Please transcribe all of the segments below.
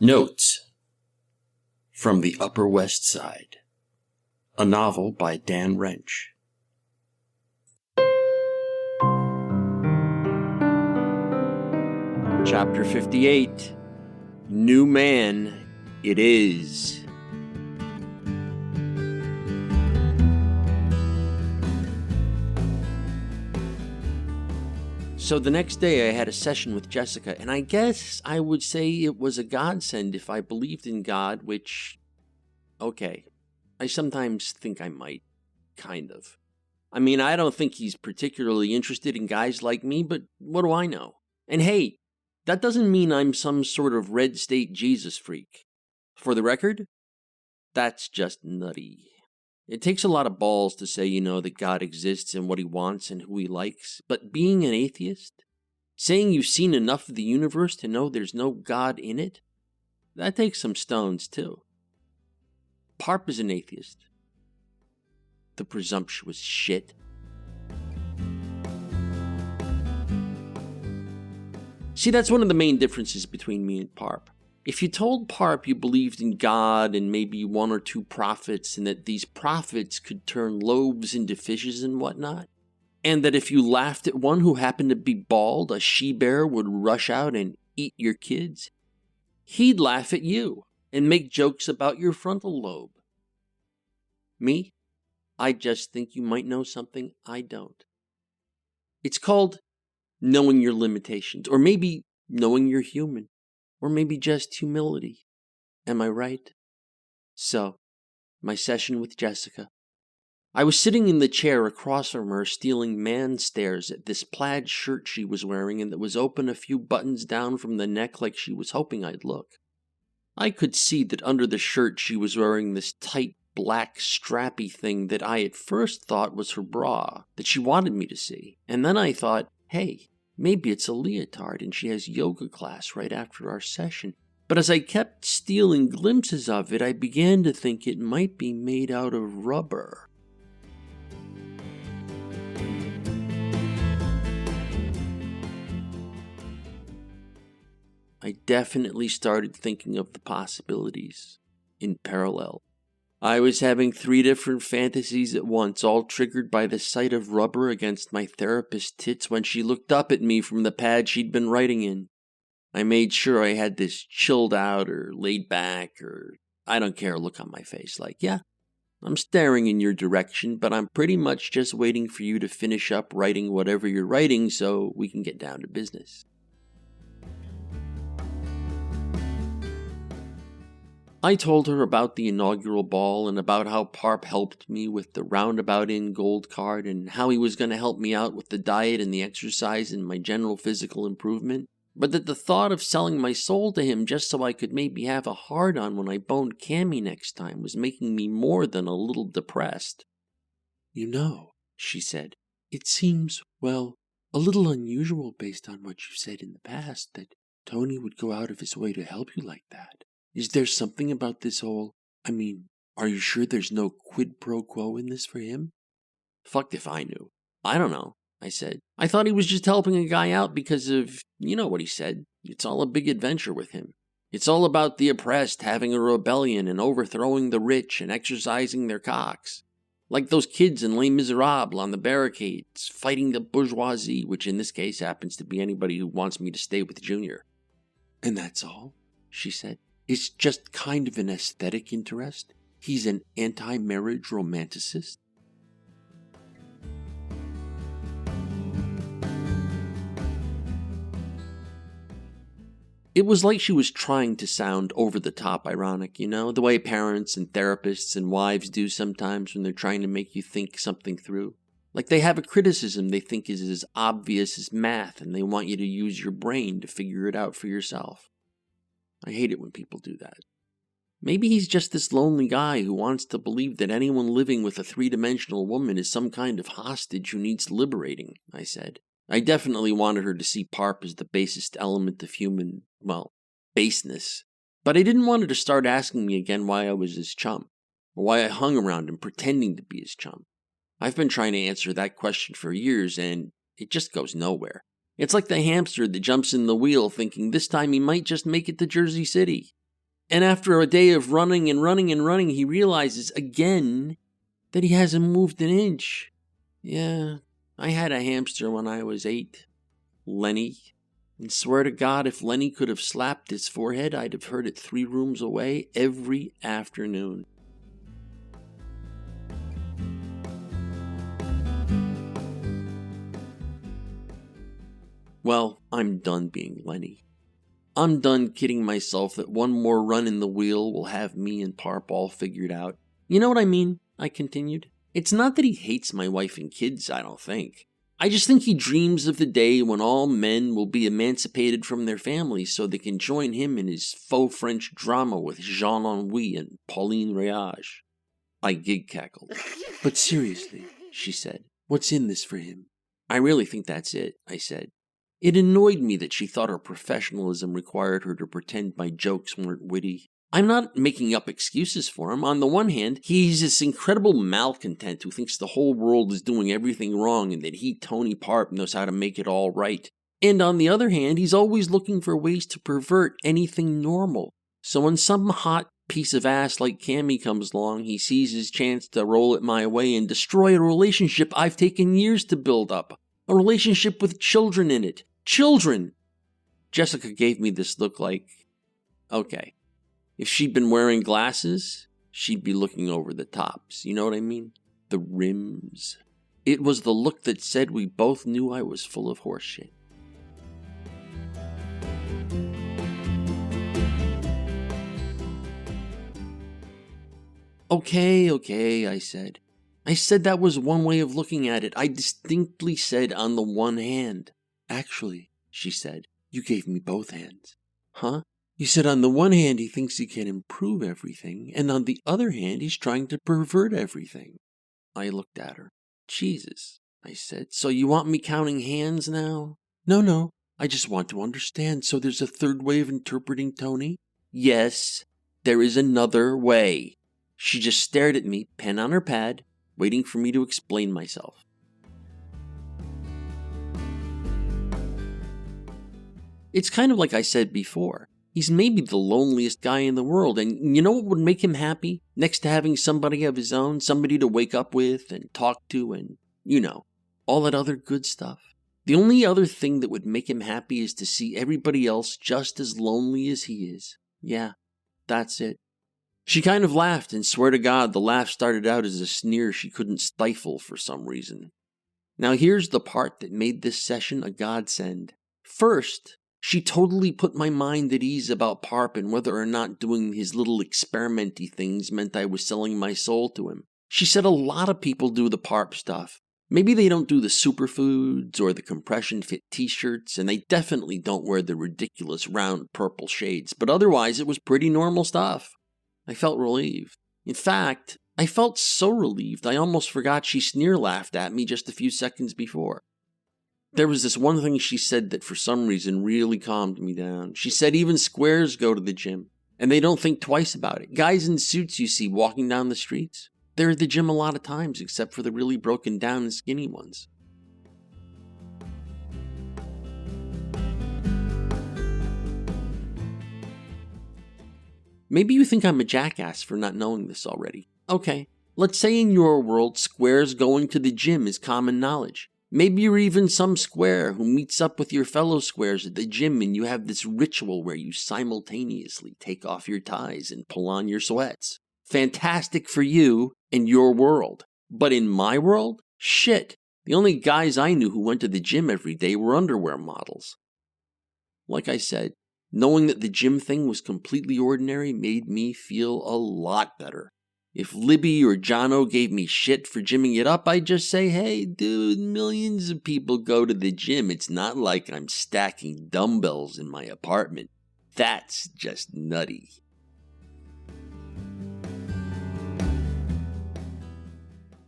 Notes from the Upper West Side, a novel by Dan Wrench. Chapter 58, New Man It Is. So the next day I had a session with Jessica, and I guess I would say it was a godsend if I believed in God, which, okay, I sometimes think I might, kind of. I mean, I don't think he's particularly interested in guys like me, but what do I know? And hey, that doesn't mean I'm some sort of red state Jesus freak. For the record, that's just nutty. It takes a lot of balls to say you know that God exists and what he wants and who he likes, but being an atheist, saying you've seen enough of the universe to know there's no God in it, that takes some stones too. Parp is an atheist. The presumptuous shit. See, that's one of the main differences between me and Parp. If you told Parp you believed in God and maybe one or two prophets, and that these prophets could turn loaves into fishes and whatnot, and that if you laughed at one who happened to be bald, a she-bear would rush out and eat your kids, he'd laugh at you and make jokes about your frontal lobe. Me? I just think you might know something I don't. It's called knowing your limitations, or maybe knowing you're human. Or maybe just humility. Am I right? So, my session with Jessica. I was sitting in the chair across from her, stealing man stares at this plaid shirt she was wearing and that was open a few buttons down from the neck like she was hoping I'd look. I could see that under the shirt she was wearing this tight black strappy thing that I at first thought was her bra, that she wanted me to see. And then I thought, hey, maybe it's a leotard and she has yoga class right after our session. But as I kept stealing glimpses of it, I began to think it might be made out of rubber. I definitely started thinking of the possibilities in parallel. I was having 3 different fantasies at once, all triggered by the sight of rubber against my therapist's tits when she looked up at me from the pad she'd been writing in. I made sure I had this chilled out or laid back or I don't care look on my face, like, yeah, I'm staring in your direction, but I'm pretty much just waiting for you to finish up writing whatever you're writing so we can get down to business. I told her about the inaugural ball and about how Parp helped me with the Roundabout Inn gold card and how he was going to help me out with the diet and the exercise and my general physical improvement, but that the thought of selling my soul to him just so I could maybe have a hard-on when I boned Cammy next time was making me more than a little depressed. You know, she said, it seems, well, a little unusual based on what you've said in the past that Tony would go out of his way to help you like that. Is there something about this whole, are you sure there's no quid pro quo in this for him? Fucked if I knew. I don't know, I said. I thought he was just helping a guy out because of, you know what he said. It's all a big adventure with him. It's all about the oppressed having a rebellion and overthrowing the rich and exercising their cocks. Like those kids in Les Miserables on the barricades, fighting the bourgeoisie, which in this case happens to be anybody who wants me to stay with Junior. And that's all, she said. It's just kind of an aesthetic interest. He's an anti-marriage romanticist. It was like she was trying to sound over-the-top ironic, you know, the way parents and therapists and wives do sometimes when they're trying to make you think something through. Like they have a criticism they think is as obvious as math and they want you to use your brain to figure it out for yourself. I hate it when people do that. Maybe he's just this lonely guy who wants to believe that anyone living with a 3-dimensional woman is some kind of hostage who needs liberating, I said. I definitely wanted her to see Parp as the basest element of human, baseness. But I didn't want her to start asking me again why I was his chum, or why I hung around him pretending to be his chum. I've been trying to answer that question for years, and it just goes nowhere. It's like the hamster that jumps in the wheel thinking this time he might just make it to Jersey City. And after a day of running and running and running, he realizes again that he hasn't moved an inch. Yeah, I had a hamster when I was 8. Lenny. And swear to God, if Lenny could have slapped his forehead, I'd have heard it 3 rooms away every afternoon. Well, I'm done being Lenny. I'm done kidding myself that one more run in the wheel will have me and Parp all figured out. You know what I mean? I continued. It's not that he hates my wife and kids, I don't think. I just think he dreams of the day when all men will be emancipated from their families so they can join him in his faux French drama with Jean Ennui and Pauline Réage. I gig-cackled. But seriously, she said, what's in this for him? I really think that's it, I said. It annoyed me that she thought her professionalism required her to pretend my jokes weren't witty. I'm not making up excuses for him. On the one hand, he's this incredible malcontent who thinks the whole world is doing everything wrong and that he, Tony Parp, knows how to make it all right. And on the other hand, he's always looking for ways to pervert anything normal. So when some hot piece of ass like Cammy comes along, he sees his chance to roll it my way and destroy a relationship I've taken years to build up. A relationship with children in it. Children! Jessica gave me this look like, okay, if she'd been wearing glasses, she'd be looking over the tops. You know what I mean? The rims. It was the look that said we both knew I was full of horseshit. Okay, I said. I said that was one way of looking at it. I distinctly said on the one hand. Actually, she said, you gave me both hands. Huh? You said on the one hand he thinks he can improve everything, and on the other hand he's trying to pervert everything. I looked at her. Jesus, I said, so you want me counting hands now? No, I just want to understand. So there's a third way of interpreting Tony? Yes, there is another way. She just stared at me, pen on her pad, waiting for me to explain myself. It's kind of like I said before. He's maybe the loneliest guy in the world, and you know what would make him happy? Next to having somebody of his own, somebody to wake up with and talk to and, all that other good stuff. The only other thing that would make him happy is to see everybody else just as lonely as he is. Yeah, that's it. She kind of laughed, and swear to God, the laugh started out as a sneer she couldn't stifle for some reason. Now here's the part that made this session a godsend. First, she totally put my mind at ease about Parp and whether or not doing his little experimenty things meant I was selling my soul to him. She said a lot of people do the Parp stuff. Maybe they don't do the superfoods or the compression fit t-shirts, and they definitely don't wear the ridiculous round purple shades, but otherwise it was pretty normal stuff. I felt relieved. In fact, I felt so relieved I almost forgot she sneer-laughed at me just a few seconds before. There was this one thing she said that for some reason really calmed me down. She said even squares go to the gym, and they don't think twice about it. Guys in suits you see walking down the streets, they're at the gym a lot of times, except for the really broken down and skinny ones. Maybe you think I'm a jackass for not knowing this already. Okay, let's say in your world, squares going to the gym is common knowledge. Maybe you're even some square who meets up with your fellow squares at the gym and you have this ritual where you simultaneously take off your ties and pull on your sweats. Fantastic for you and your world. But in my world? Shit. The only guys I knew who went to the gym every day were underwear models. Like I said, knowing that the gym thing was completely ordinary made me feel a lot better. If Libby or Jono gave me shit for gymming it up, I'd just say, hey, dude, millions of people go to the gym. It's not like I'm stacking dumbbells in my apartment. That's just nutty.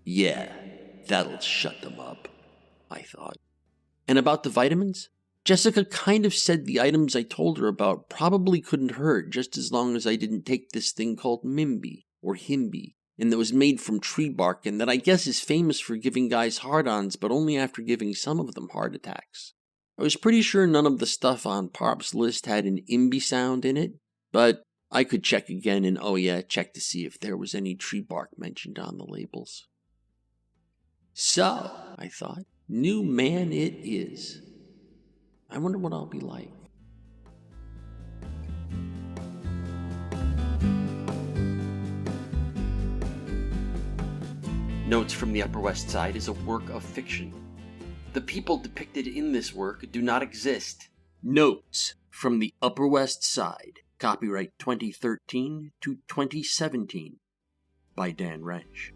Yeah, that'll shut them up, I thought. And about the vitamins? Jessica kind of said the items I told her about probably couldn't hurt just as long as I didn't take this thing called Mimby. Or Himby, and that was made from tree bark, and that I guess is famous for giving guys hard-ons, but only after giving some of them heart attacks. I was pretty sure none of the stuff on Parp's list had an Imby sound in it, but I could check again and, oh yeah, check to see if there was any tree bark mentioned on the labels. So, I thought, new man it is. I wonder what I'll be like. Notes from the Upper West Side is a work of fiction. The people depicted in this work do not exist. Notes from the Upper West Side, copyright 2013 to 2017, by Dan Wrench.